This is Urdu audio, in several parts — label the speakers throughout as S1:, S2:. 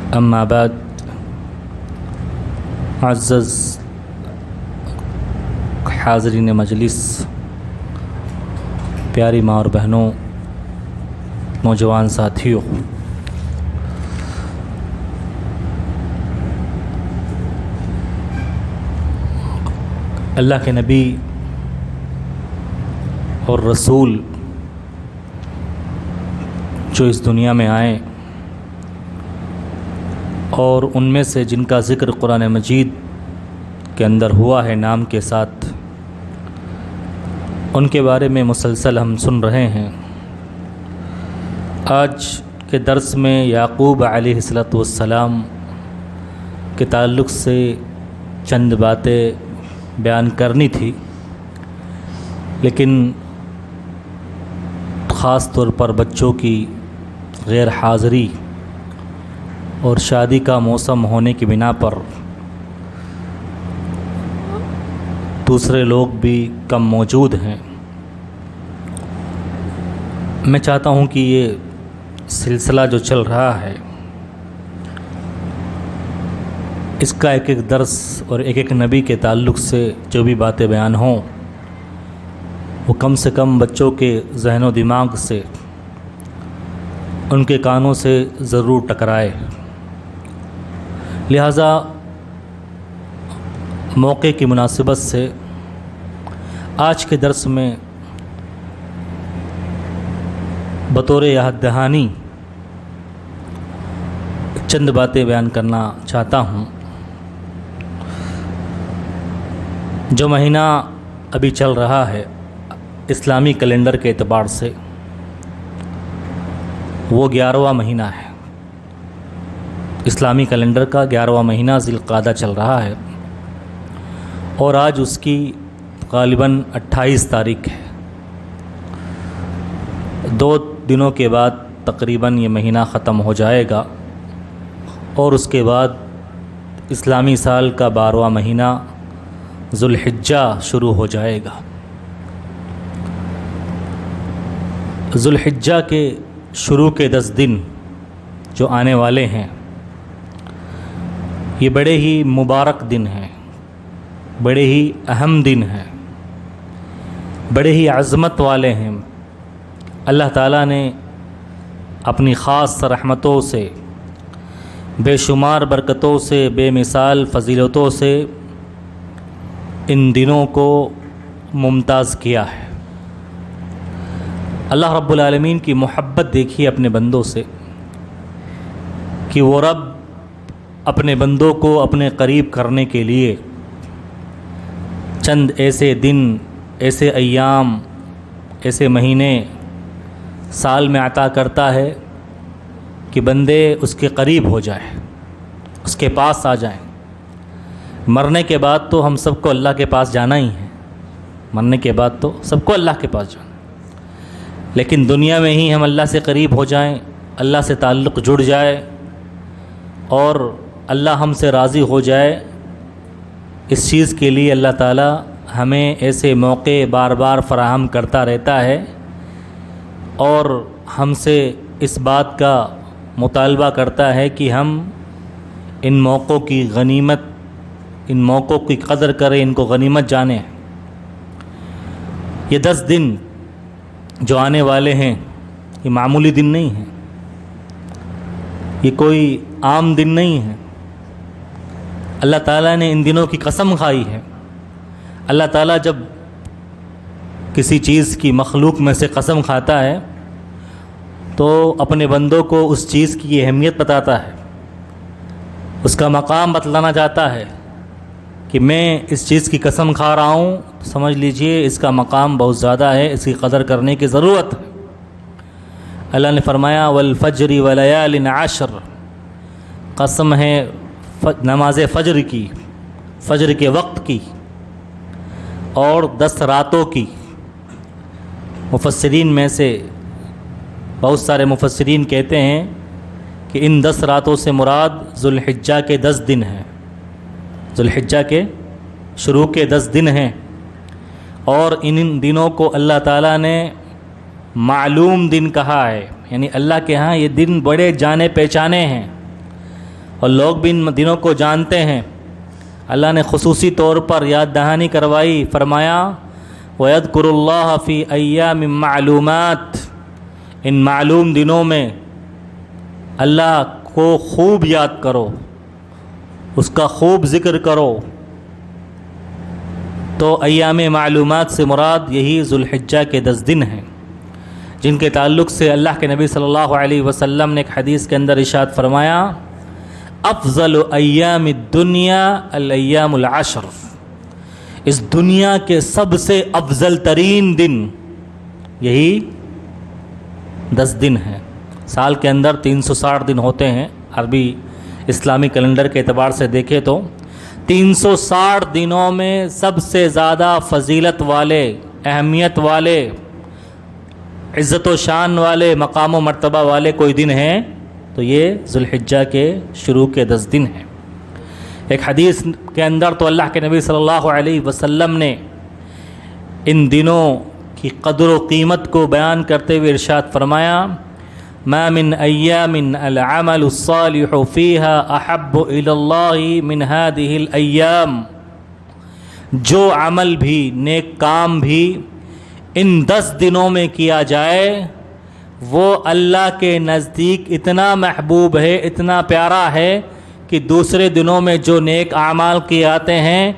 S1: اما بعد، معزز حاضرین مجلس، پیاری ماں اور بہنوں، نوجوان ساتھیوں، اللہ کے نبی اور رسول جو اس دنیا میں آئے اور ان میں سے جن کا ذکر قرآن مجید کے اندر ہوا ہے نام کے ساتھ، ان کے بارے میں مسلسل ہم سن رہے ہیں۔ آج کے درس میں یعقوب علیہ السلام کے تعلق سے چند باتیں بیان کرنی تھی، لیکن خاص طور پر بچوں کی غیر حاضری اور شادی کا موسم ہونے کی بنا پر دوسرے لوگ بھی کم موجود ہیں۔ میں چاہتا ہوں کہ یہ سلسلہ جو چل رہا ہے، اس کا ایک ایک درس اور ایک ایک نبی کے تعلق سے جو بھی باتیں بیان ہوں، وہ کم سے کم بچوں کے ذہن و دماغ سے، ان کے کانوں سے ضرور ٹکرائے۔ لہٰذا موقع کی مناسبت سے آج کے درس میں بطور یاد دہانی چند باتیں بیان کرنا چاہتا ہوں۔ جو مہینہ ابھی چل رہا ہے اسلامی کیلنڈر کے اعتبار سے، وہ 11واں مہینہ ہے۔ اسلامی کیلنڈر کا 11واں مہینہ ذی القعدہ چل رہا ہے، اور آج اس کی غالباً 28 تاریخ ہے۔ 2 دنوں کے بعد تقریباً یہ مہینہ ختم ہو جائے گا، اور اس کے بعد اسلامی سال کا 12واں مہینہ ذو الحجہ شروع ہو جائے گا۔ ذو الحجہ کے شروع کے 10 دن جو آنے والے ہیں، یہ بڑے ہی مبارک دن ہیں، بڑے ہی اہم دن ہیں، بڑے ہی عظمت والے ہیں۔ اللہ تعالیٰ نے اپنی خاص رحمتوں سے، بے شمار برکتوں سے، بے مثال فضیلتوں سے ان دنوں کو ممتاز کیا ہے۔ اللہ رب العالمین کی محبت دیکھیے اپنے بندوں سے، کہ وہ رب اپنے بندوں کو اپنے قریب کرنے کے لیے چند ایسے دن، ایسے ایام، ایسے مہینے سال میں عطا کرتا ہے کہ بندے اس کے قریب ہو جائیں، اس کے پاس آ جائیں۔ مرنے کے بعد تو ہم سب کو اللہ کے پاس جانا ہی ہے، مرنے کے بعد تو سب کو اللہ کے پاس جانا، لیکن دنیا میں ہی ہم اللہ سے قریب ہو جائیں، اللہ سے تعلق جڑ جائے اور اللہ ہم سے راضی ہو جائے، اس چیز کے لیے اللہ تعالیٰ ہمیں ایسے موقع بار بار فراہم کرتا رہتا ہے، اور ہم سے اس بات کا مطالبہ کرتا ہے کہ ہم ان موقعوں کی غنیمت، ان موقعوں کی قدر کریں، ان کو غنیمت جانیں۔ یہ 10 دن جو آنے والے ہیں، یہ معمولی دن نہیں ہیں، یہ کوئی عام دن نہیں ہے۔ اللہ تعالیٰ نے ان دنوں کی قسم کھائی ہے۔ اللہ تعالیٰ جب کسی چیز کی مخلوق میں سے قسم کھاتا ہے تو اپنے بندوں کو اس چیز کی اہمیت بتاتا ہے، اس کا مقام بتلانا چاہتا ہے کہ میں اس چیز کی قسم کھا رہا ہوں، سمجھ لیجئے اس کا مقام بہت زیادہ ہے، اس کی قدر کرنے کی ضرورت ہے۔ اللہ نے فرمایا والفجر ولیال عشر، قسم ہے نماز فجر کی، فجر کے وقت کی، اور 10 راتوں کی۔ مفسرین میں سے بہت سارے مفسرین کہتے ہیں کہ ان 10 راتوں سے مراد ذو الحجہ کے 10 دن ہیں، ذو الحجہ کے شروع کے 10 دن ہیں، اور ان دنوں کو اللہ تعالیٰ نے معلوم دن کہا ہے، یعنی اللہ کے ہاں یہ دن بڑے جانے پہچانے ہیں، اور لوگ بھی ان دنوں کو جانتے ہیں۔ اللہ نے خصوصی طور پر یاد دہانی کروائی، فرمایا وَيَذْكُرُ اللَّهَ فِي أَيَّامٍ مَّعْلُومَاتٍ، ان معلوم دنوں میں اللہ کو خوب یاد کرو، اس کا خوب ذکر کرو۔ تو ایام معلومات سے مراد یہی ذوالحجہ کے 10 دن ہیں، جن کے تعلق سے اللہ کے نبی صلی اللہ علیہ وسلم نے ایک حدیث کے اندر ارشاد فرمایا افضل ایام الدنیا الایام العشر، اس دنیا کے سب سے افضل ترین دن یہی 10 دن ہیں۔ سال کے اندر 360 دن ہوتے ہیں، عربی اسلامی کیلنڈر کے اعتبار سے دیکھیں تو 360 دنوں میں سب سے زیادہ فضیلت والے، اہمیت والے، عزت و شان والے، مقام و مرتبہ والے کوئی دن ہیں تو یہ ذوالحجہ کے شروع کے 10 دن ہیں۔ ایک حدیث کے اندر تو اللہ کے نبی صلی اللہ علیہ وسلم نے ان دنوں کی قدر و قیمت کو بیان کرتے ہوئے ارشاد فرمایا ما من ایام العمل الصالح فیها احب الی اللہ من هذه الایام، جو عمل بھی، نیک کام بھی ان 10 دنوں میں کیا جائے وہ اللہ کے نزدیک اتنا محبوب ہے، اتنا پیارا ہے کہ دوسرے دنوں میں جو نیک اعمال کیے آتے ہیں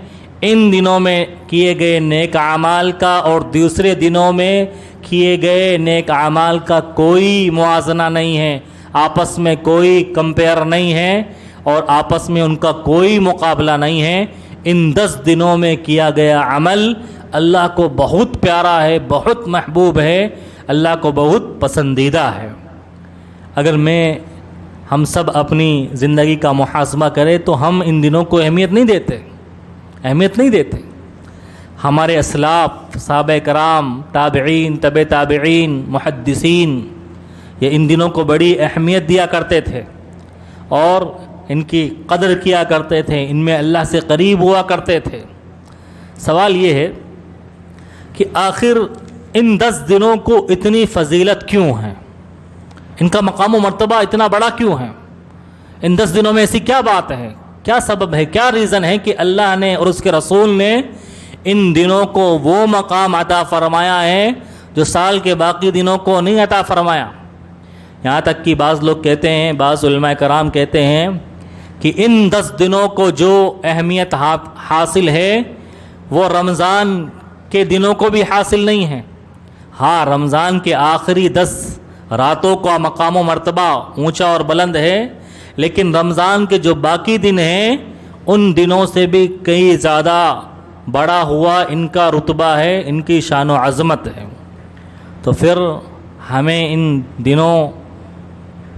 S1: ان دنوں میں کیے گئے نیک اعمال کا اور دوسرے دنوں میں کیے گئے نیک اعمال کا کوئی موازنہ نہیں ہے، آپس میں کوئی کمپیئر نہیں ہے اور آپس میں ان کا کوئی مقابلہ نہیں ہے۔ ان 10 دنوں میں کیا گیا عمل اللہ کو بہت پیارا ہے، بہت محبوب ہے، اللہ کو بہت پسندیدہ ہے۔ اگر ہم سب اپنی زندگی کا محاسبہ کریں تو ہم ان دنوں کو اہمیت نہیں دیتے۔ ہمارے اسلاف، صحابہ کرام، تابعین، تبع تابعین، محدثین یہ ان دنوں کو بڑی اہمیت دیا کرتے تھے اور ان کی قدر کیا کرتے تھے، ان میں اللہ سے قریب ہوا کرتے تھے۔ سوال یہ ہے کہ آخر ان 10 دنوں کو اتنی فضیلت کیوں ہے؟ ان کا مقام و مرتبہ اتنا بڑا کیوں ہے؟ ان 10 دنوں میں ایسی کیا بات ہے، کیا سبب ہے، کیا ریزن ہے کہ اللہ نے اور اس کے رسول نے ان دنوں کو وہ مقام عطا فرمایا ہے جو سال کے باقی دنوں کو نہیں عطا فرمایا؟ یہاں تک کہ بعض لوگ کہتے ہیں، بعض علماء کرام کہتے ہیں کہ ان 10 دنوں کو جو اہمیت حاصل ہے وہ رمضان کے دنوں کو بھی حاصل نہیں ہے۔ ہاں، رمضان کے آخری 10 راتوں کا مقام و مرتبہ اونچا اور بلند ہے، لیکن رمضان کے جو باقی دن ہیں ان دنوں سے بھی کئی زیادہ بڑا ہوا ان کا رتبہ ہے، ان کی شان و عظمت ہے۔ تو پھر ہمیں ان دنوں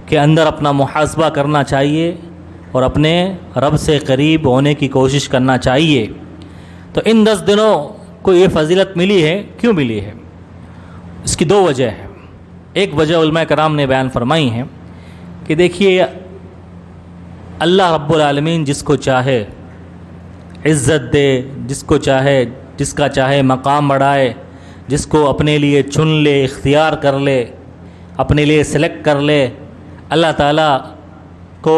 S1: کے اندر اپنا محاسبہ کرنا چاہیے اور اپنے رب سے قریب ہونے کی کوشش کرنا چاہیے۔ تو ان 10 دنوں کو یہ فضیلت ملی ہے، کیوں ملی ہے؟ اس کی 2 وجہ ہے۔ ایک وجہ علماء کرام نے بیان فرمائی ہے کہ دیکھیے اللہ رب العالمین جس کو چاہے عزت دے، جس کو چاہے، جس کا چاہے مقام بڑھائے، جس کو اپنے لیے چن لے، اختیار کر لے، اپنے لیے سلیکٹ کر لے۔ اللہ تعالیٰ کو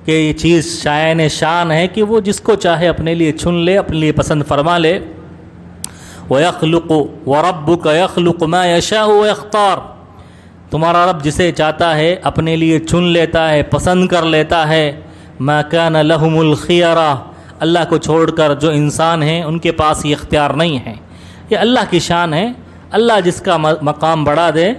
S1: کہ یہ چیز شائن شان ہے کہ وہ جس کو چاہے اپنے لیے چن لے، اپنے لیے پسند فرما لے۔ وَيَخْلُقُ وَرَبُّكَ يَخْلُقُ مَا يَشَاءُ وَيَخْتَارُ، تمہارا رب جسے چاہتا ہے اپنے لیے چن لیتا ہے، پسند کر لیتا ہے۔ مَا كَانَ لَهُمُ الْخِيَرَةُ، اللہ کو چھوڑ کر جو انسان ہیں ان کے پاس یہ اختیار نہیں ہے۔ یہ اللہ کی شان ہے، اللہ جس کا مقام بڑھا دے،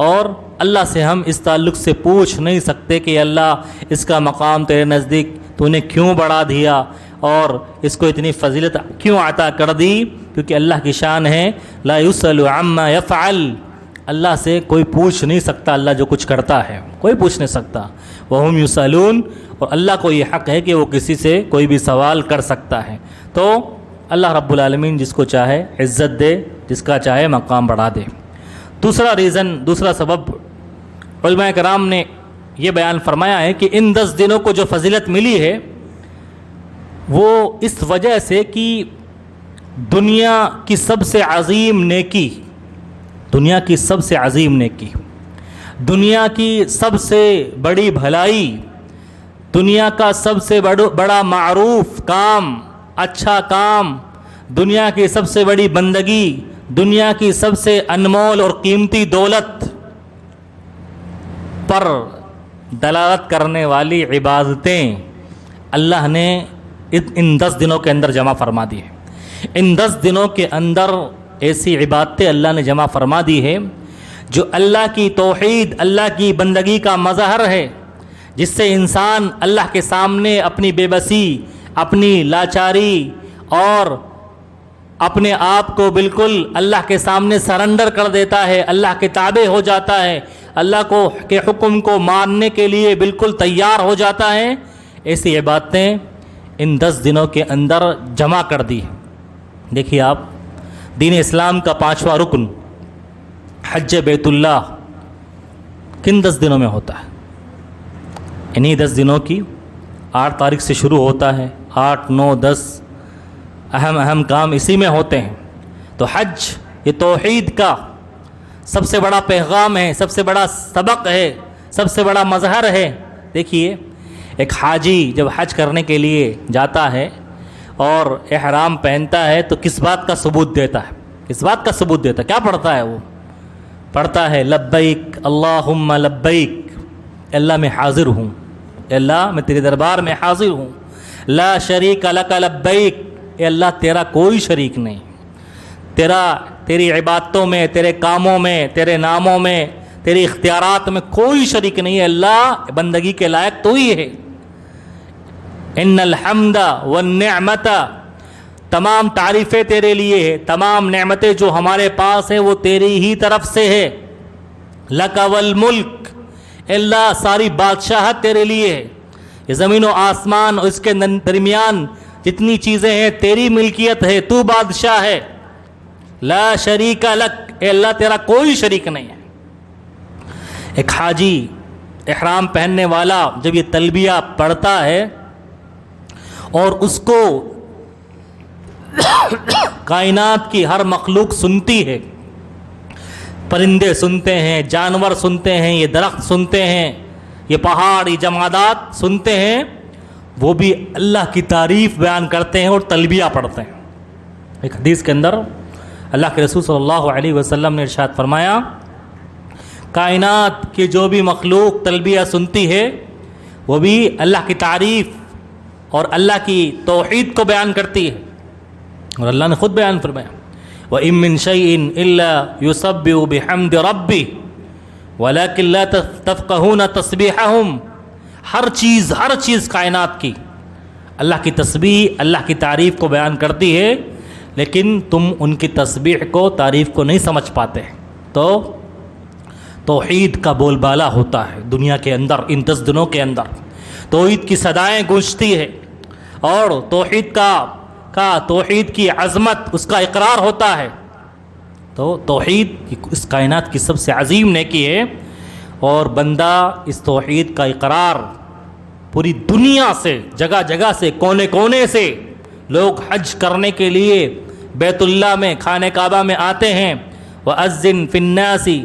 S1: اور اللہ سے ہم اس تعلق سے پوچھ نہیں سکتے کہ اللہ اس کا مقام تیرے نزدیک تو نے کیوں بڑھا دیا اور اس کو اتنی فضیلت کیوں عطا کر دی، کیونکہ اللہ کی شان ہے لا یسأل عما یفعل، اللہ سے کوئی پوچھ نہیں سکتا، اللہ جو کچھ کرتا ہے کوئی پوچھ نہیں سکتا۔ وہم یسألون، اور اللہ کو یہ حق ہے کہ وہ کسی سے کوئی بھی سوال کر سکتا ہے۔ تو اللہ رب العالمین جس کو چاہے عزت دے، جس کا چاہے مقام بڑھا دے۔ دوسرا سبب علماء کرام نے یہ بیان فرمایا ہے کہ ان 10 دنوں کو جو فضیلت ملی ہے وہ اس وجہ سے کہ دنیا کی سب سے عظیم نیکی، دنیا کی سب سے عظیم نیکی، دنیا کی سب سے بڑی بھلائی دنیا کا سب سے بڑا معروف کام، اچھا کام، دنیا کی سب سے بڑی بندگی، دنیا کی سب سے انمول اور قیمتی دولت پر دلالت کرنے والی عبادتیں اللہ نے ان 10 دنوں کے اندر جمع فرما دی ہے۔ ان 10 دنوں کے اندر ایسی عبادتیں اللہ نے جمع فرما دی ہے جو اللہ کی توحید، اللہ کی بندگی کا مظہر ہے، جس سے انسان اللہ کے سامنے اپنی بے بسی، اپنی لاچاری اور اپنے آپ کو بالکل اللہ کے سامنے سرنڈر کر دیتا ہے، اللہ کے تابع ہو جاتا ہے، اللہ کے حکم کو ماننے کے لیے بالکل تیار ہو جاتا ہے۔ ایسی عبادتیں ان 10 دنوں کے اندر جمع کر دی۔ دیکھیے آپ، دین اسلام کا 5واں رکن حج بیت اللہ کن 10 دنوں میں ہوتا ہے؟ انہی 10 دنوں کی 8 تاریخ سے شروع ہوتا ہے، 8، 9، 10 اہم کام اسی میں ہوتے ہیں۔ تو حج یہ توحید کا سب سے بڑا پیغام ہے، سب سے بڑا سبق ہے، سب سے بڑا مظہر ہے۔ دیکھیے، ایک حاجی جب حج کرنے کے لیے جاتا ہے اور احرام پہنتا ہے تو کس بات کا ثبوت دیتا ہے؟ کس بات کا ثبوت دیتا ہے؟ کیا پڑھتا ہے وہ؟ پڑھتا ہے لبیک اللہم لبیک، اللہ میں حاضر ہوں، اللہ میں تیرے دربار میں حاضر ہوں، لا شریک لک لبیک، اے اللہ تیرا کوئی شریک نہیں، تیری عبادتوں میں، تیرے کاموں میں، تیرے ناموں میں، تیری اختیارات میں کوئی شریک نہیں ہے، اللہ بندگی کے لائق تو ہی ہے۔ ان الحمد والنعمت، تمام تعریفیں تیرے لیے ہے، تمام نعمتیں جو ہمارے پاس ہیں وہ تیری ہی طرف سے ہے۔ لک والملک، اللہ ساری بادشاہت تیرے لیے ہے، یہ زمین و آسمان اور اس کے درمیان جتنی چیزیں ہیں تیری ملکیت ہے، تو بادشاہ ہے۔ لا شریک لک، اے اللہ تیرا کوئی شریک نہیں ہے۔ ایک حاجی احرام پہننے والا جب یہ تلبیہ پڑھتا ہے اور اس کو کائنات کی ہر مخلوق سنتی ہے، پرندے سنتے ہیں، جانور سنتے ہیں، یہ درخت سنتے ہیں، یہ پہاڑ، یہ جمادات سنتے ہیں، وہ بھی اللہ کی تعریف بیان کرتے ہیں اور تلبیہ پڑھتے ہیں۔ ایک حدیث کے اندر اللہ کے رسول صلی اللہ علیہ وسلم نے ارشاد فرمایا، کائنات کی جو بھی مخلوق تلبیہ سنتی ہے وہ بھی اللہ کی تعریف اور اللہ کی توحید کو بیان کرتی ہے، اور اللہ نے خود بیان فرمایا وَإِن مِّن شَيْءٍ إِلَّا يُسَبِّحُ بِحَمْدِ رَبِّهِ وَلَكِن لَّا تَفْقَهُونَ تَسْبِيحَهُمْ، ہر چیز کائنات کی اللہ کی تسبیح، اللہ کی تعریف کو بیان کرتی ہے، لیکن تم ان کی تسبیح کو، تعریف کو نہیں سمجھ پاتے۔ تو توحید کا بول بالا ہوتا ہے دنیا کے اندر، ان 10 دنوں کے اندر توحید کی صدائیں گونجتی ہے، اور توحید کی عظمت، اس کا اقرار ہوتا ہے۔ تو توحید اس کائنات کی سب سے عظیم نیکی ہے، اور بندہ اس توحید کا اقرار پوری دنیا سے، جگہ جگہ سے، کونے کونے سے لوگ حج کرنے کے لیے بیت اللہ میں، خانہ کعبہ میں آتے ہیں۔ وَأَذِّن فِي النَّاسِ،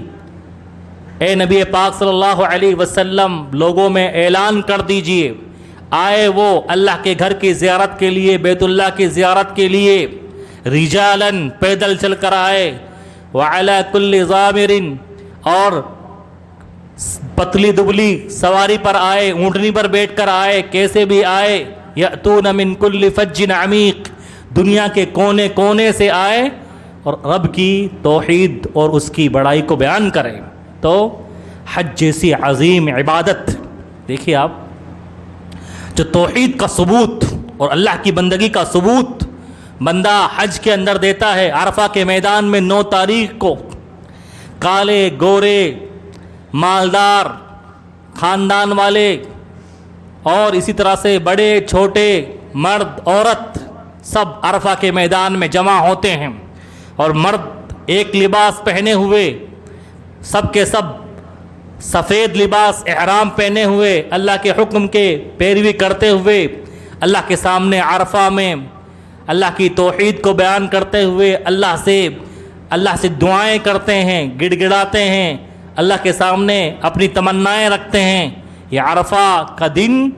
S1: اے نبی پاک صلی اللہ علیہ وسلم لوگوں میں اعلان کر دیجئے، آئے وہ اللہ کے گھر کی زیارت کے لیے، بیت اللہ کی زیارت کے لیے، رجالاً پیدل چل کر آئے، وعلی کل ضامر، اور پتلی دبلی سواری پر آئے، اونٹنی پر بیٹھ کر آئے، کیسے بھی آئے، یأتون من کل فج عمیق، دنیا کے کونے کونے سے آئے اور رب کی توحید اور اس کی بڑائی کو بیان کریں۔ تو حج جیسی عظیم عبادت، دیکھیے آپ، جو توحید کا ثبوت اور اللہ کی بندگی کا ثبوت بندہ حج کے اندر دیتا ہے۔ عرفہ کے میدان میں 9 تاریخ کو کالے گورے مالدار خاندان والے اور اسی طرح سے بڑے چھوٹے مرد عورت سب عرفہ کے میدان میں جمع ہوتے ہیں، اور مرد ایک لباس پہنے ہوئے، سب کے سب سفید لباس احرام پہنے ہوئے، اللہ کے حکم کے پیروی کرتے ہوئے اللہ کے سامنے عرفہ میں اللہ کی توحید کو بیان کرتے ہوئے اللہ سے دعائیں کرتے ہیں، گڑ گڑاتے ہیں، اللہ کے سامنے اپنی تمنائیں رکھتے ہیں۔ یہ عرفہ کا دن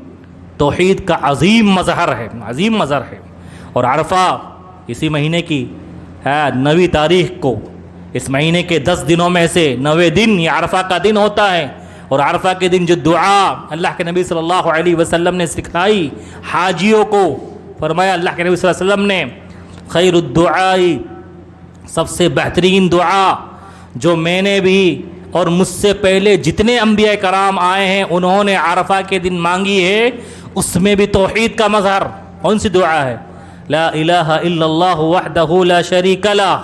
S1: توحید کا عظیم مظہر ہے، عظیم مظہر ہے۔ اور عرفہ اسی مہینے کی 9 تاریخ کو، اس مہینے کے 10 دنوں میں سے 9ویں دن یہ عرفہ کا دن ہوتا ہے۔ اور عرفہ کے دن جو دعا اللہ کے نبی صلی اللہ علیہ وسلم نے سکھائی حاجیوں کو، فرمایا اللہ کے نبی صلی اللہ علیہ وسلم نے خیر الدعاء، سب سے بہترین دعا جو میں نے بھی اور مجھ سے پہلے جتنے انبیاء کرام آئے ہیں انہوں نے عرفہ کے دن مانگی ہے، اس میں بھی توحید کا مظہر۔ کون سی دعا ہے؟ لا الہ الا اللہ وحدہ لا شریک لہ،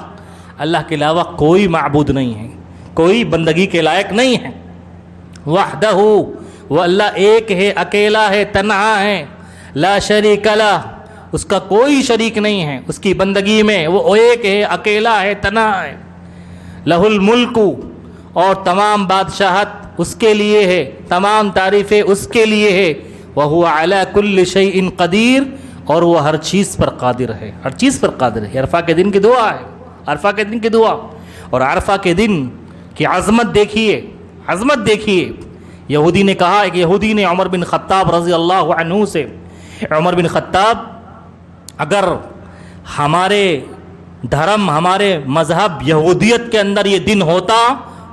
S1: اللہ کے علاوہ کوئی معبود نہیں ہے، کوئی بندگی کے لائق نہیں ہے۔ وحدہ، وہ اللہ ایک ہے، اکیلا ہے، تنہا ہے۔ لا شریک لہ، اس کا کوئی شریک نہیں ہے اس کی بندگی میں، وہ ایک ہے، اکیلا ہے، تنہا ہے۔ لہ الملک، اور تمام بادشاہت اس کے لیے ہے، تمام تعریفیں اس کے لیے ہے۔ وہو علی کل شیء قدیر، اور وہ ہر چیز پر قادر ہے، ہر چیز پر قادر ہے۔ عرفہ کے دن کی دعا ہے، عرفہ کے دن کی دعا۔ اور عرفہ کے دن کی عظمت دیکھیے، عظمت دیکھیے۔ یہودی نے کہا، ایک یہودی نے عمر بن خطاب رضی اللہ عنہ سے، عمر بن خطاب، اگر ہمارے دھرم، ہمارے مذہب یہودیت کے اندر یہ دن ہوتا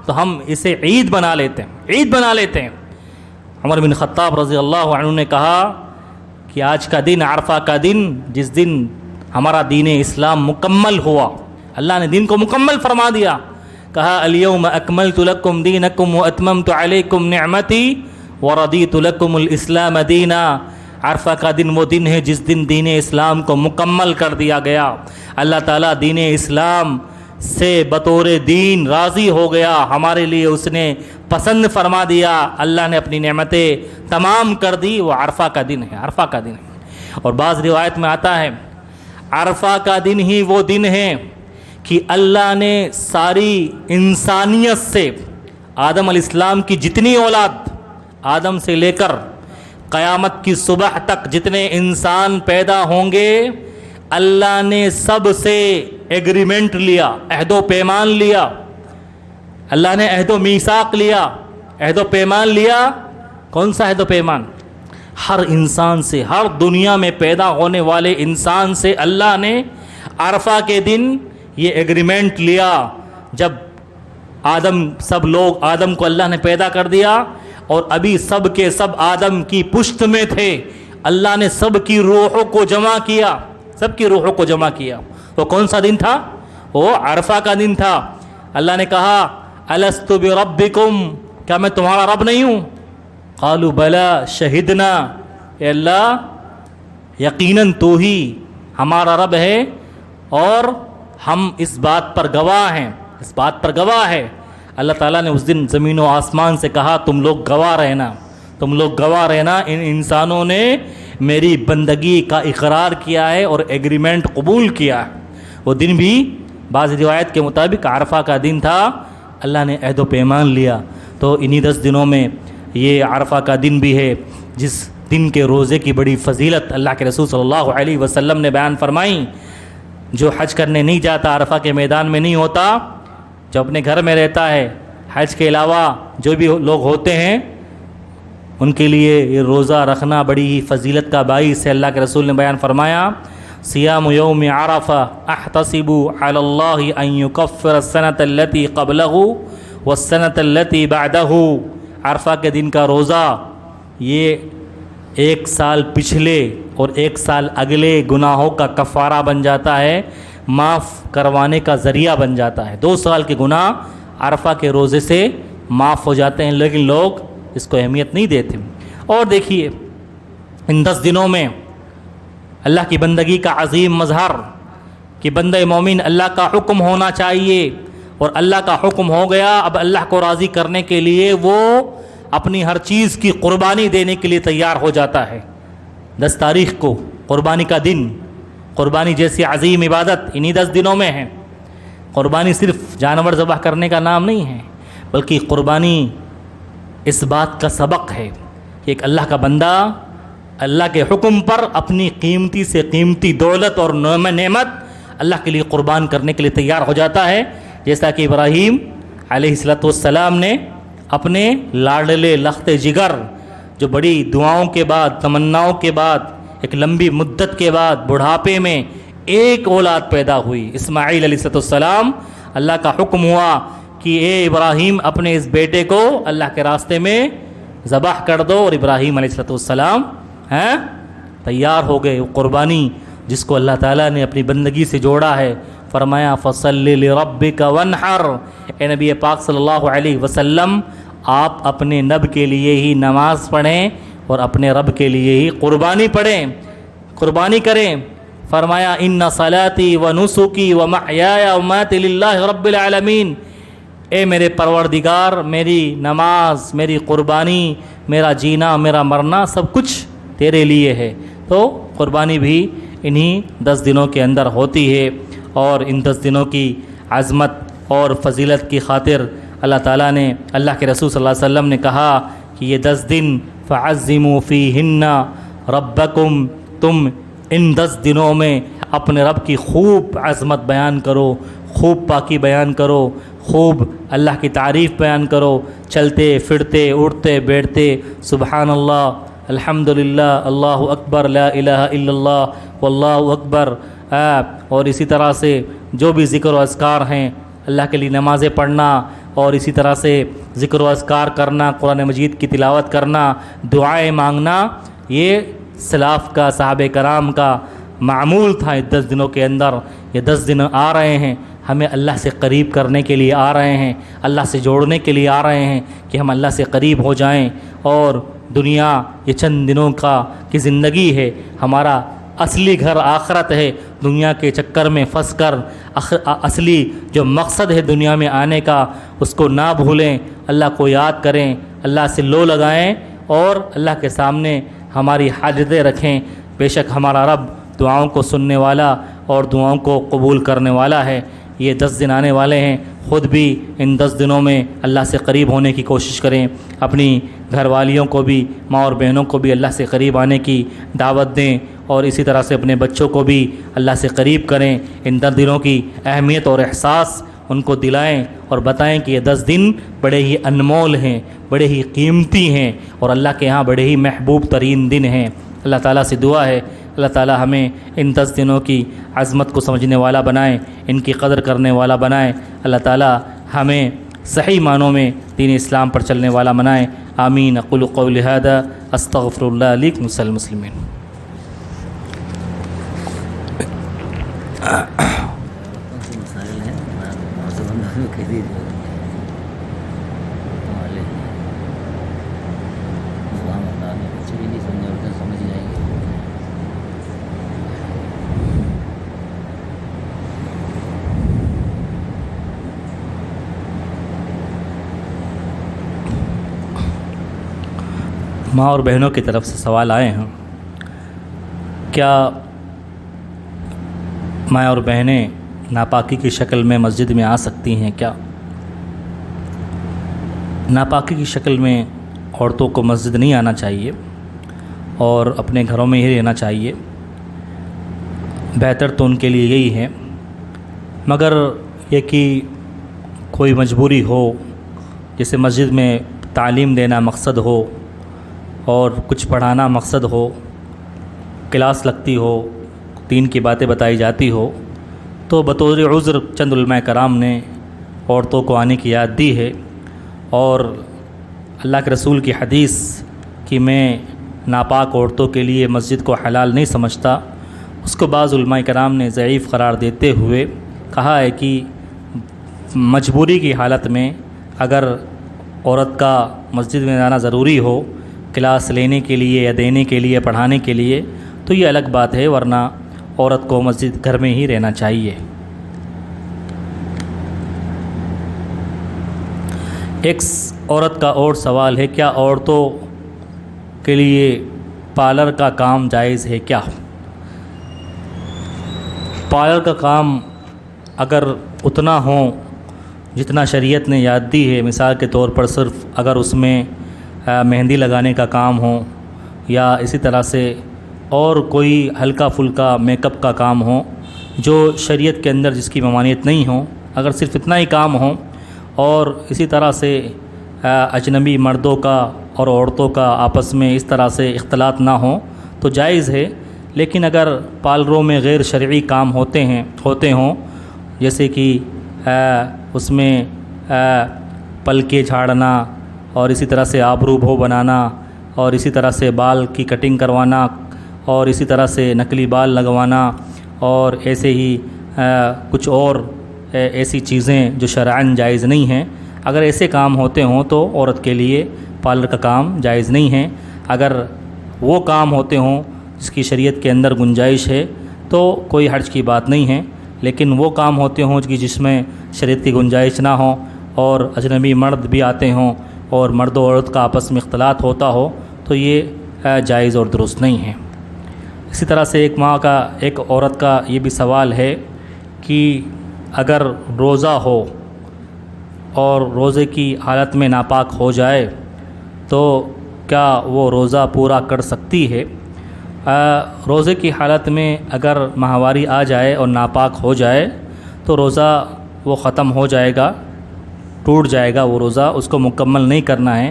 S1: تو ہم اسے عید بنا لیتے ہیں، عید بنا لیتے ہیں۔ عمر بن خطاب رضی اللہ عنہ نے کہا کہ آج کا دن، عرفہ کا دن، جس دن ہمارا دین اسلام مکمل ہوا، اللہ نے دین کو مکمل فرما دیا، کہا الیوم اکملت لکم دینکم واتممت علیکم نعمتی ورضیت لکم الاسلام دینا۔ عرفہ کا دن وہ دن ہے جس دن دین اسلام کو مکمل کر دیا گیا، اللہ تعالیٰ دین اسلام سے بطور دین راضی ہو گیا، ہمارے لیے اس نے پسند فرما دیا، اللہ نے اپنی نعمتیں تمام کر دی۔ وہ عرفہ کا دن ہے، عرفہ کا دن ہے۔ اور بعض روایت میں آتا ہے عرفہ کا دن ہی وہ دن ہے کہ اللہ نے ساری انسانیت سے، آدم علیہ السلام کی جتنی اولاد، آدم سے لے کر قیامت کی صبح تک جتنے انسان پیدا ہوں گے، اللہ نے سب سے ایگریمنٹ لیا، عہد و پیمان لیا، اللہ نے عہد و میثاق لیا، عہد و پیمان لیا۔ کون سا عہد و پیمان؟ ہر انسان سے، ہر دنیا میں پیدا ہونے والے انسان سے اللہ نے عرفہ کے دن یہ ایگریمنٹ لیا۔ جب سب لوگ آدم کو اللہ نے پیدا کر دیا اور ابھی سب کے سب آدم کی پشت میں تھے، اللہ نے سب کی روحوں کو جمع کیا، سب کی روحوں کو جمع کیا۔ وہ کون سا دن تھا؟ وہ عرفہ کا دن تھا۔ اللہ نے کہا الست بربکم، کیا میں تمہارا رب نہیں ہوں؟ قالوا بلا شہدنا، اے اللہ یقیناً تو ہی ہمارا رب ہے اور ہم اس بات پر گواہ ہیں، اس بات پر گواہ ہے۔ اللہ تعالیٰ نے اس دن زمین و آسمان سے کہا تم لوگ گواہ رہنا، تم لوگ گواہ رہنا، ان انسانوں نے میری بندگی کا اقرار کیا ہے اور ایگریمنٹ قبول کیا ہے۔ وہ دن بھی بعض روایت کے مطابق عرفہ کا دن تھا، اللہ نے عہد و پیمان لیا۔ تو انہی 10 دنوں میں یہ عرفہ کا دن بھی ہے، جس دن کے روزے کی بڑی فضیلت اللہ کے رسول صلی اللہ علیہ وسلم نے بیان فرمائی۔ جو حج کرنے نہیں جاتا، عرفہ کے میدان میں نہیں ہوتا، جو اپنے گھر میں رہتا ہے، حج کے علاوہ جو بھی لوگ ہوتے ہیں ان کے لیے یہ روزہ رکھنا بڑی ہی فضیلت کا باعث ہے۔ اللہ کے رسول نے بیان فرمایا صیام یوم عرفہ احتسب علی اللہ ان یکفر السنۃ التی قبلہ والسنۃ التی بعدہ۔ عرفہ کے دن کا روزہ یہ 1 سال پچھلے اور 1 سال اگلے گناہوں کا کفارہ بن جاتا ہے، معاف کروانے کا ذریعہ بن جاتا ہے۔ 2 سال کے گناہ عرفہ کے روزے سے معاف ہو جاتے ہیں، لیکن لوگ اس کو اہمیت نہیں دیتے۔ اور دیکھیے ان 10 دنوں میں اللہ کی بندگی کا عظیم مظہر کہ بندہ مومن اللہ کا حکم ہونا چاہیے، اور اللہ کا حکم ہو گیا، اب اللہ کو راضی کرنے کے لیے وہ اپنی ہر چیز کی قربانی دینے کے لیے تیار ہو جاتا ہے۔ 10 تاریخ کو قربانی کا دن، قربانی جیسی عظیم عبادت انہی 10 دنوں میں ہے۔ قربانی صرف جانور ذبح کرنے کا نام نہیں ہے، بلکہ قربانی اس بات کا سبق ہے کہ ایک اللہ کا بندہ اللہ کے حکم پر اپنی قیمتی سے قیمتی دولت اور نعمت اللہ کے لیے قربان کرنے کے لیے تیار ہو جاتا ہے، جیسا کہ ابراہیم علیہ السلام نے اپنے لاڈلے لخت جگر جو بڑی دعاؤں کے بعد، تمناؤں کے بعد، ایک لمبی مدت کے بعد بڑھاپے میں ایک اولاد پیدا ہوئی، اسماعیل علیہ السلام، اللہ کا حکم ہوا کہ اے ابراہیم اپنے اس بیٹے کو اللہ کے راستے میں ذبح کر دو، اور ابراہیم علیہ السلام تیار ہو گئے۔ قربانی جس کو اللہ تعالیٰ نے اپنی بندگی سے جوڑا ہے، فرمایا فَصَلِّ لِرَبِّكَ وَانْحَرْ، اے نبی پاک صلی اللہ علیہ وسلم آپ اپنے نب کے لیے ہی نماز پڑھیں اور اپنے رب کے لیے ہی قربانی پڑھیں، قربانی کریں۔ فرمایا ان صلاتی و نسکی و محیای و مماتی للہ رب العالمین، اے میرے پروردگار میری نماز، میری قربانی، میرا جینا، میرا مرنا سب کچھ تیرے لیے ہے۔ تو قربانی بھی انہی 10 دنوں کے اندر ہوتی ہے، اور ان 10 دنوں کی عظمت اور فضیلت کی خاطر اللہ تعالیٰ نے، اللہ کے رسول صلی اللہ علیہ وسلم نے کہا کہ یہ 10 دن فعظموا فیہن ربکم، تم ان 10 دنوں میں اپنے رب کی خوب عظمت بیان کرو، خوب پاکی بیان کرو، خوب اللہ کی تعریف بیان کرو، چلتے پھرتے اٹھتے بیٹھتے سبحان اللہ، الحمدللہ، اللہ اکبر، لا الہ الا اللہ واللہ اکبر، اور اسی طرح سے جو بھی ذکر و اذکار ہیں اللہ کے لیے نمازیں پڑھنا، اور اسی طرح سے ذکر و اذکار کرنا، قرآن مجید کی تلاوت کرنا، دعائیں مانگنا، یہ سلاف کا، صحابہ کرام کا معمول تھا۔ 10 دنوں کے اندر یہ 10 دن آ رہے ہیں، ہمیں اللہ سے قریب کرنے کے لیے آ رہے ہیں، اللہ سے جوڑنے کے لیے آ رہے ہیں کہ ہم اللہ سے قریب ہو جائیں، اور دنیا یہ چند دنوں کی زندگی ہے، ہمارا اصلی گھر آخرت ہے۔ دنیا کے چکر میں پھنس کر اصلی جو مقصد ہے دنیا میں آنے کا اس کو نہ بھولیں، اللہ کو یاد کریں، اللہ سے لو لگائیں، اور اللہ کے سامنے ہماری حاجتیں رکھیں۔ بے شک ہمارا رب دعاؤں کو سننے والا اور دعاؤں کو قبول کرنے والا ہے۔ یہ 10 دن آنے والے ہیں، خود بھی ان 10 دنوں میں اللہ سے قریب ہونے کی کوشش کریں، اپنی گھر والیوں کو بھی، ماں اور بہنوں کو بھی اللہ سے قریب آنے کی دعوت دیں، اور اسی طرح سے اپنے بچوں کو بھی اللہ سے قریب کریں۔ ان 10 دنوں کی اہمیت اور احساس ان کو دلائیں اور بتائیں کہ یہ 10 دن بڑے ہی انمول ہیں، بڑے ہی قیمتی ہیں، اور اللہ کے ہاں بڑے ہی محبوب ترین دن ہیں۔ اللہ تعالیٰ سے دعا ہے اللہ تعالیٰ ہمیں ان 10 دنوں کی عظمت کو سمجھنے والا بنائیں، ان کی قدر کرنے والا بنائیں۔ اللہ تعالیٰ ہمیں صحیح معنوں میں دین اسلام پر چلنے والا بنائیں۔ آمین۔ اقول قولی ھذا استغفر اللہ لی ولکم المسلمین۔
S2: مسائل ہیں میں کہہ دیجیے کچھ بھی نہیں سمجھا تو سمجھ جائیں گے۔
S1: ماں اور بہنوں کی طرف سے سوال آئے ہیں، کیا ماں اور بہنیں ناپاکی کی شکل میں مسجد میں آ سکتی ہیں؟ کیا ناپاکی کی شکل میں عورتوں کو مسجد نہیں آنا چاہیے اور اپنے گھروں میں ہی رہنا چاہیے؟ بہتر تو ان کے لیے یہی ہے، مگر یہ کہ کوئی مجبوری ہو، جیسے مسجد میں تعلیم دینا مقصد ہو اور کچھ پڑھانا مقصد ہو، کلاس لگتی ہو، دین کی باتیں بتائی جاتی ہو، تو بطور عذر چند علماء کرام نے عورتوں کو آنے کی یاد دی ہے، اور اللہ کے رسول کی حدیث کہ میں ناپاک عورتوں کے لیے مسجد کو حلال نہیں سمجھتا، اس کو بعض علماء کرام نے ضعیف قرار دیتے ہوئے کہا ہے کہ مجبوری کی حالت میں اگر عورت کا مسجد میں جانا ضروری ہو کلاس لینے کے لیے یا دینے کے لیے، پڑھانے کے لیے، تو یہ الگ بات ہے، ورنہ عورت کو مسجد گھر میں ہی رہنا چاہیے۔ ایک عورت کا اور سوال ہے، کیا عورتوں کے لیے پارلر کا کام جائز ہے؟ کیا پارلر کا کام اگر اتنا ہو جتنا شریعت نے یاد دی ہے، مثال کے طور پر صرف اگر اس میں مہندی لگانے کا کام ہو یا اسی طرح سے اور کوئی ہلکا پھلکا میک اپ کا کام ہو جو شریعت کے اندر جس کی ممانعت نہیں ہو، اگر صرف اتنا ہی کام ہو، اور اسی طرح سے اجنبی مردوں کا اور عورتوں کا آپس میں اس طرح سے اختلاط نہ ہوں تو جائز ہے، لیکن اگر پارلروں میں غیر شرعی کام ہوتے ہوں جیسے کہ اس میں پلکیں جھاڑنا اور اسی طرح سے آبرو بھو بنانا اور اسی طرح سے بال کی کٹنگ کروانا اور اسی طرح سے نقلی بال لگوانا اور ایسے ہی کچھ اور ایسی چیزیں جو شرعاً جائز نہیں ہیں، اگر ایسے کام ہوتے ہوں تو عورت کے لیے پارلر کا کام جائز نہیں ہے۔ اگر وہ کام ہوتے ہوں جس کی شریعت کے اندر گنجائش ہے تو کوئی حرج کی بات نہیں ہے، لیکن وہ کام ہوتے ہوں کہ جس میں شریعت کی گنجائش نہ ہو اور اجنبی مرد بھی آتے ہوں اور مرد و عورت کا آپس میں اختلاط ہوتا ہو تو یہ جائز اور درست نہیں ہے۔ اسی طرح سے ایک عورت کا یہ بھی سوال ہے کہ اگر روزہ ہو اور روزے کی حالت میں ناپاک ہو جائے تو کیا وہ روزہ پورا کر سکتی ہے؟ روزے کی حالت میں اگر ماہواری آ جائے اور ناپاک ہو جائے تو روزہ وہ ختم ہو جائے گا، ٹوٹ جائے گا وہ روزہ، اس کو مکمل نہیں کرنا ہے۔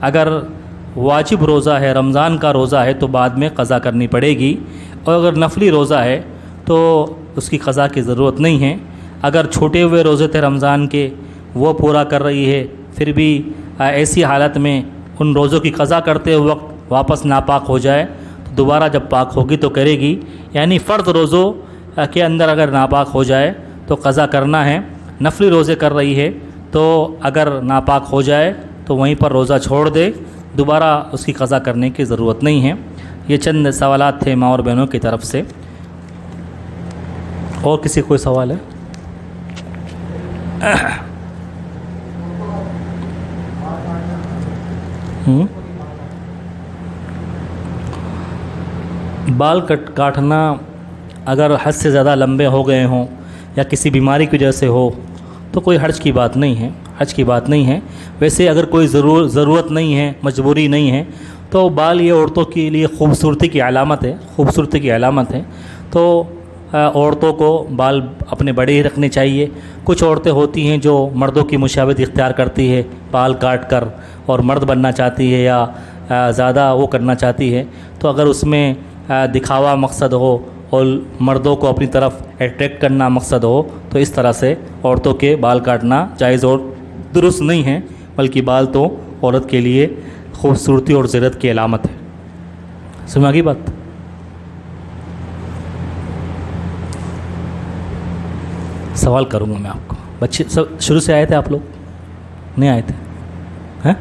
S1: اگر واجب روزہ ہے، رمضان کا روزہ ہے تو بعد میں قضا کرنی پڑے گی، اور اگر نفلی روزہ ہے تو اس کی قضا کی ضرورت نہیں ہے۔ اگر چھوٹے ہوئے روزے تھے رمضان کے وہ پورا کر رہی ہے، پھر بھی ایسی حالت میں ان روزوں کی قضا کرتے وقت واپس ناپاک ہو جائے تو دوبارہ جب پاک ہوگی تو کرے گی، یعنی فرض روزوں کے اندر اگر ناپاک ہو جائے تو قضا کرنا ہے۔ نفلی روزے کر رہی ہے تو اگر ناپاک ہو جائے تو وہیں پر روزہ چھوڑ دے، دوبارہ اس کی قضا کرنے کی ضرورت نہیں ہے۔ یہ چند سوالات تھے ماں اور بہنوں کی طرف سے۔ اور کسی کوئی سوال ہے؟ بال کاٹنا اگر حد سے زیادہ لمبے ہو گئے ہوں یا کسی بیماری کی وجہ سے ہو تو کوئی حرج کی بات نہیں ہے، ویسے اگر کوئی ضرورت نہیں ہے، مجبوری نہیں ہے تو بال یہ عورتوں کے لیے خوبصورتی کی علامت ہے، تو عورتوں کو بال اپنے بڑے ہی رکھنے چاہیے۔ کچھ عورتیں ہوتی ہیں جو مردوں کی مشابہت اختیار کرتی ہے، بال کاٹ کر اور مرد بننا چاہتی ہے یا زیادہ وہ کرنا چاہتی ہے، تو اگر اس میں دکھاوا مقصد ہو اور مردوں کو اپنی طرف اٹریکٹ کرنا مقصد ہو تو اس طرح سے عورتوں کے بال کاٹنا جائز اور درست نہیں ہے، بلکہ بال تو عورت کے لیے خوبصورتی اور زینت کی علامت ہے۔ سمجھ آ گئی بات؟ سوال کروں گا میں آپ کو۔ بچے سب شروع سے آئے تھے؟ آپ لوگ نہیں آئے تھے؟ ہیں؟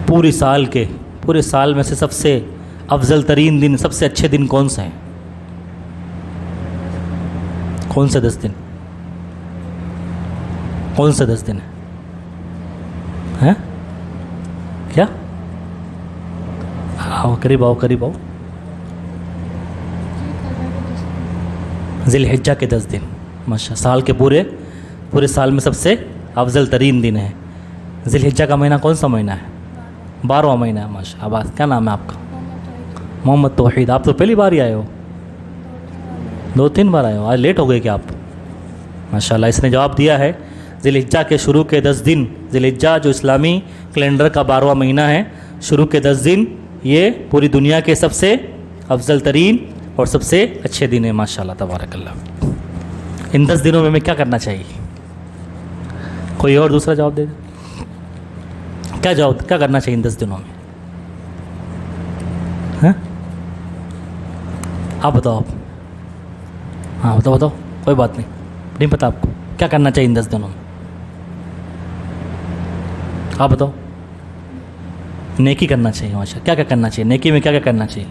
S1: پورے سال میں سے سب سے افضل ترین دن، سب سے اچھے دن کون سے ہیں؟ کون سے 10 دن؟ کون سے 10 دن ہیں؟ کیا؟ آؤ قریب آؤ۔ ذی الحجہ کے 10 دن، ماشاء سال کے پورے سال میں سب سے افضل ترین دن ہے۔ ذی الحجہ کا مہینہ کون سا مہینہ ہے؟ 12واں مہینہ ہے، ماشاء اللہ۔ کیا نام ہے آپ کا؟ محمد توحید۔ آپ تو پہلی بار ہی آئے ہو؟ 2-3 بار آئے ہو؟ آج لیٹ ہو گئے کیا آپ؟ ماشاء اللہ، اس نے جواب دیا ہے۔ ذی الحجہ کے شروع کے 10 دن، ذی الحجہ جو اسلامی کیلنڈر کا 12واں مہینہ ہے، شروع کے 10 دن یہ پوری دنیا کے سب سے افضل ترین اور سب سے اچھے دن ہیں، ماشاء اللہ تبارک اللہ۔ ان 10 دنوں میں ہمیں کیا کرنا چاہیے؟ کوئی اور دوسرا جواب دے دے۔ کیا کرنا چاہیے ان 10 دنوں میں؟ ہاں آپ بتاؤ۔ ہاں بتاؤ، کوئی بات نہیں پتا آپ کو کیا کرنا چاہیے ان 10 دنوں میں؟ آپ بتاؤ۔ نیکی کرنا چاہیے، ماشاء۔ کیا کرنا چاہیے نیکی میں؟ کیا کرنا چاہیے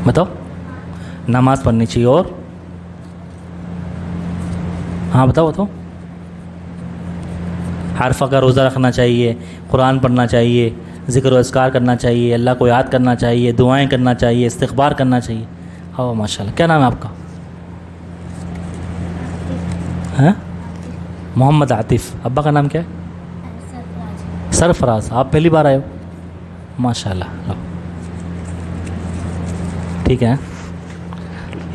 S1: بتاؤ؟ نماز پڑھنی چاہیے، اور ہاں بتاؤ۔ عرفہ کا روزہ رکھنا چاہیے، قرآن پڑھنا چاہیے، ذکر و اذکار کرنا چاہیے، اللہ کو یاد کرنا چاہیے، دعائیں کرنا چاہیے، استغفار کرنا چاہیے۔ ہاں ماشاء اللہ۔ کیا نام ہے آپ کا؟ ہاں محمد عاطف۔ ابا کا نام کیا ہے؟ سرفراز۔ آپ پہلی بار آئے ہو؟ ماشاء اللہ۔ ٹھیک ہے،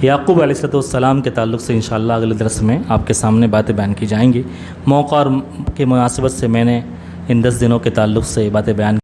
S1: یعقوب علیہ السلام کے تعلق سے انشاءاللہ اگلے درس میں آپ کے سامنے باتیں بیان کی جائیں گی۔ موقع اور کی مناسبت سے میں نے ان 10 دنوں کے تعلق سے باتیں بیان